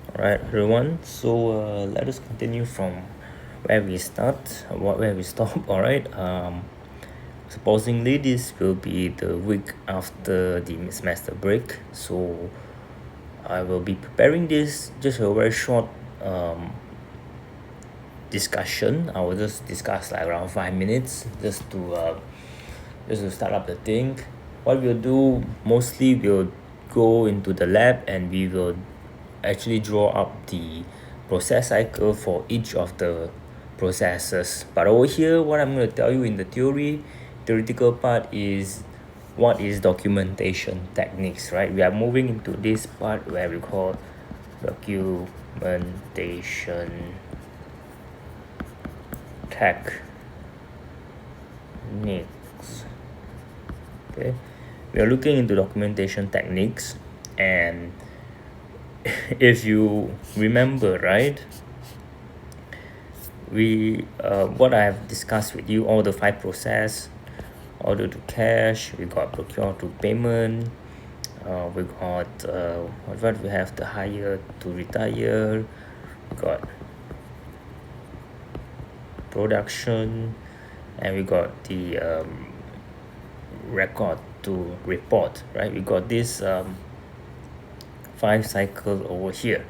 Alright, everyone. So let us continue from where we stop. Alright. Supposingly this will be the week after the semester break. So I will be preparing this just a very short discussion. I will just discuss like around 5 minutes just to start up the thing. What we'll do mostly, we'll go into the lab and we will actually draw up the process cycle for each of the processes. But over here, what I'm going to tell you in the theoretical part is what is documentation techniques, right? We are moving into this part where we call documentation techniques. Okay, we are looking into documentation techniques, and if you remember, right, we what I have discussed with you, all the 5 process: order to cash, we got procure to payment, we got what we have, the hire to retire, we got production, and we got the record to report, right? We got this 5 cycle over here,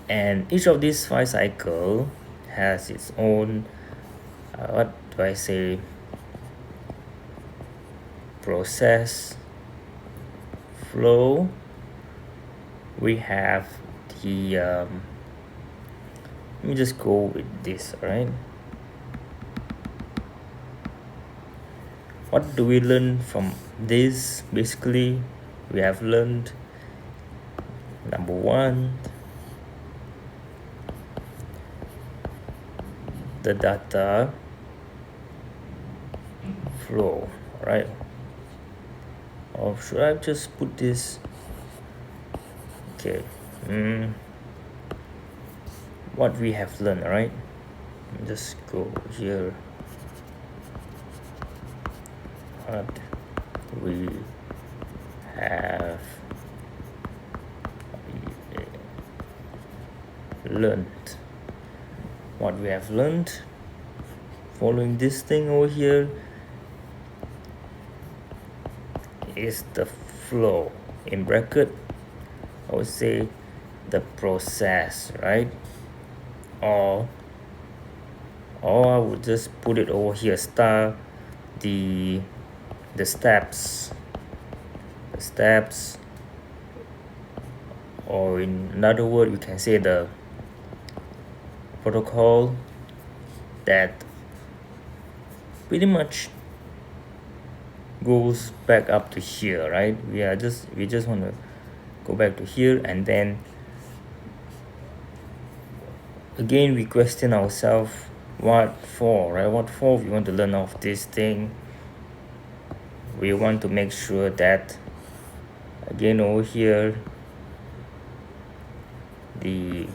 and each of these 5 cycle has its own what do I say, process flow. We have the let me just go with this. All right, what do we learn from this? Basically, we have learned, number one, the data flow, right? Or should I just put this? Okay, what we have learned, right? Just go here. What we have learned. What we have learned following this thing over here is the flow. In bracket, I would say the process, right? Or I would just put it over here, star the steps, or in another word, you can say the protocol that pretty much goes back up to here, right? We just want to go back to here, and then again we question ourselves, what for, right? What for we want to learn of this thing. We want to make sure that, again, over here, the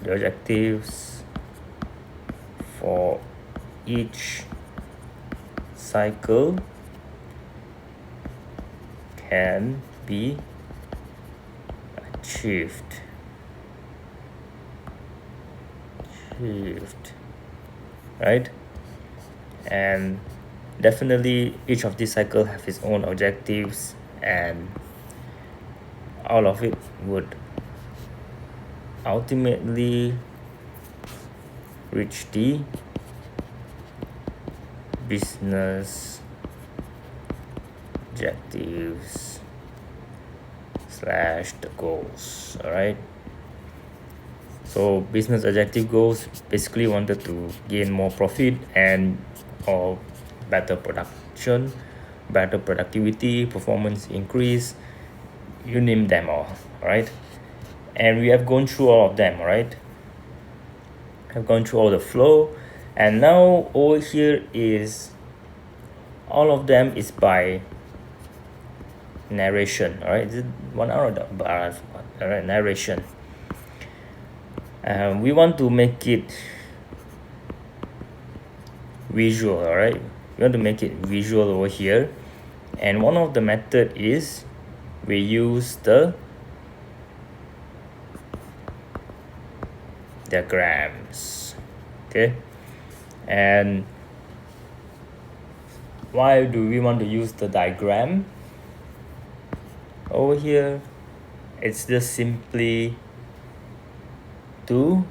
objectives for each cycle can be achieved, right? And definitely each of these cycle have its own objectives, and all of it would ultimately reach the business objectives / the goals. All right, so business objective goals basically wanted to gain more profit and or better production, better productivity, performance increase, you name them all right? And we have gone through all of them, right? Have gone through all the flow, and now over here is all of them is by narration. All right, is it 1 hour? All right, narration. We want to make it visual. All right, we want to make it visual over here, and one of the method is we use the diagrams. Okay, and why do we want to use the diagram? Over here, it's just simply to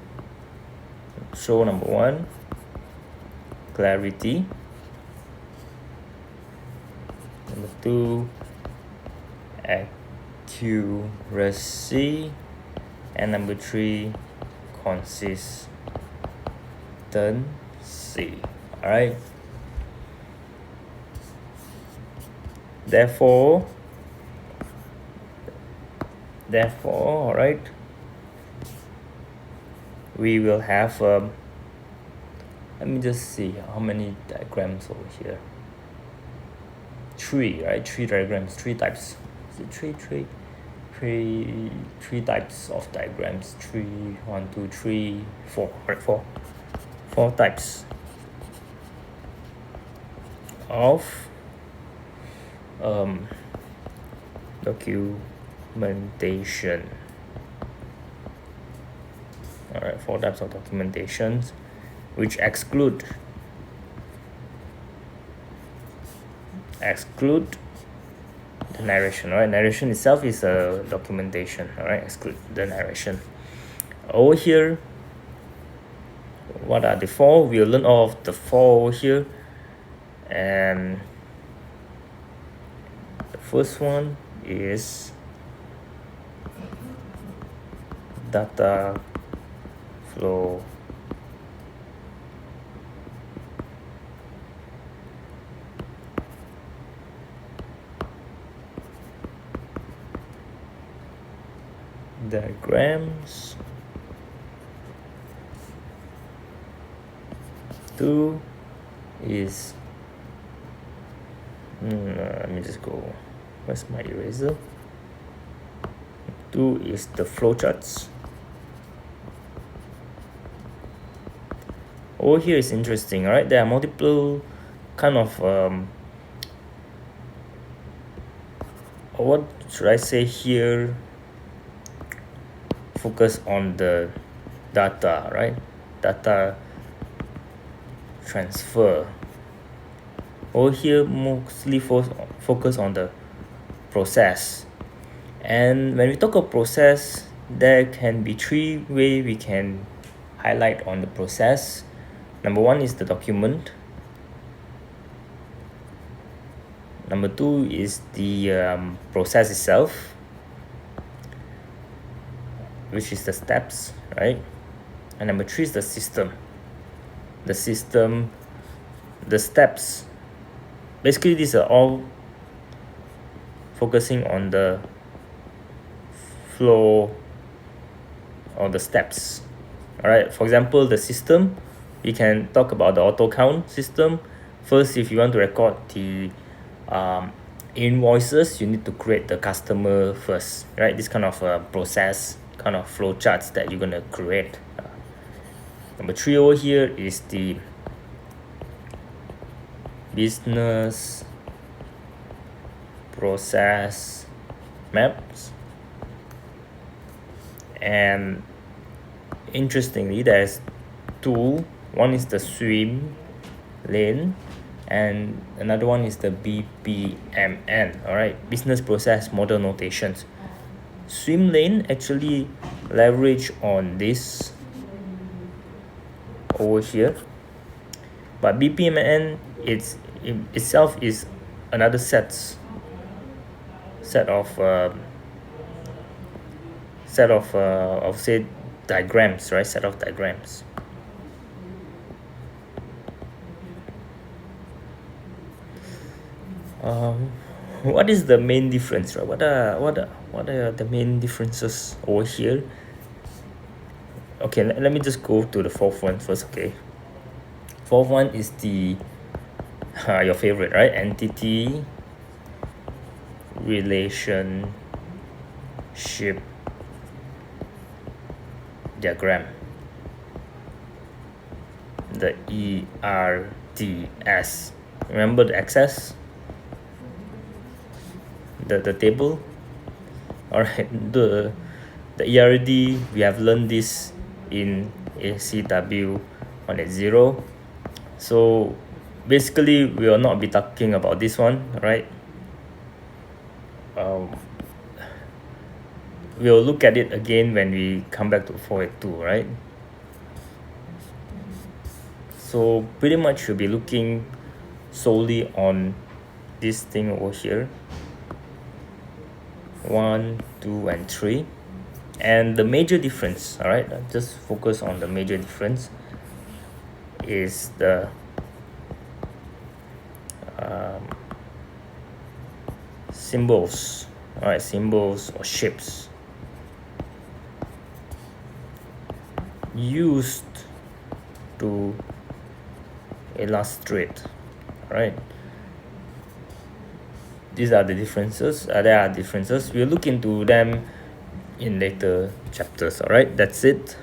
show, number one, clarity, number two, accuracy, and number three, consistency. All right, therefore, all right, we will have let me just see how many diagrams over here. Three, right? Three diagrams, three types. Is it three types of diagrams? Three, 1, 2, 3, 4. Right, four types of documentation. All right, 4 types of documentations, which exclude the narration. All right, narration itself is a documentation. All right, exclude the narration. Over here, what are the 4? We'll learn all of the 4 over here. And the first one is data flow. Diagrams. 2 is let me just go, where's my eraser? 2 is the flowcharts. Over here is interesting. All right, there are multiple kind of what should I say here, focus on the data, right? Data transfer. Over here, mostly focus on the process. And when we talk of process, there can be 3 ways we can highlight on the process. Number 1 is the document. Number 2 is the process itself, which is the steps, right? And number 3 is the system. The steps. Basically, these are all focusing on the flow or the steps. All right, for example, the system, we can talk about the auto count system. First, if you want to record the invoices, you need to create the customer first, right? This kind of process, kind of flow charts that you're gonna create. Number 3 over here is the business process maps. And interestingly, there's 2. One is the swim lane and another one is the BPMN. All right, business process model notations. Swim lane actually leverage on this over here, but BPMN itself is another set of say diagrams, right? Set of diagrams. What is the main difference, right? What are the main differences over here? Okay, let me just go to the 4th one first. Okay, 4th one is the your favorite, right? Entity relationship diagram, the ERDS. Remember the access, the table. All right, the ERD, we have learned this in ACW281. So basically we will not be talking about this one, right? We'll look at it again when we come back to 482, right? So pretty much we'll be looking solely on this thing over here, 1, 2, and 3. And the major difference, all right, just focus on the major difference, is the symbols, all right, symbols or shapes used to illustrate, right? These are the differences. There are differences. We'll look into them in later chapters. All right, that's it.